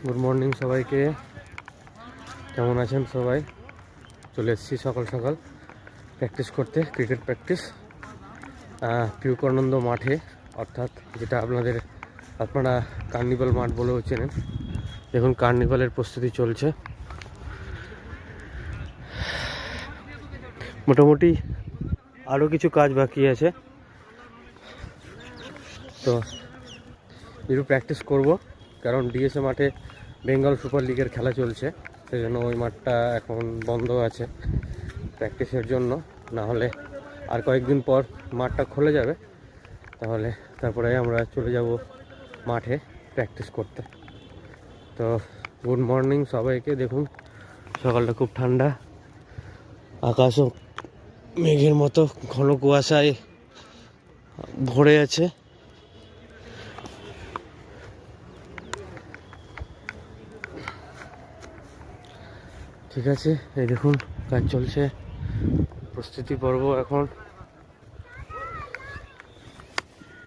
Good morning সবাইকে। কেমন আছেন সবাই? চলে এসেছি সকাল সকাল প্র্যাকটিস করতে, ক্রিকেট প্র্যাকটিস পিউকানন্দ মাঠে, অর্থাৎ যেটা আপনারা কার্নিভাল মাঠ বলেও চেনেন। দেখুন কার্নিভালের প্রস্তুতি চলছে। মোটামুটি আরও কিছু কাজ বাকি আছে, তো একটু প্র্যাকটিস করব, কারণ ডিএসএ মাঠে বেঙ্গল সুপার লিগের খেলা চলছে, সেই জন্য ওই মাঠটা এখন বন্ধ আছে প্র্যাকটিসের জন্য। না হলে আর কয়েকদিন পর মাঠটা খুলে যাবে, তারপরে আমরা চলে যাব মাঠে প্র্যাকটিস করতে। তো গুড মর্নিং সবাইকে। দেখুন সকালটা খুব ঠান্ডা, আকাশও মেঘের মতো ঘন কুয়াশায় ভরে আছে। ঠিক আছে, এই দেখুন কাজ চলছে, প্রস্তুতি পর্ব এখন।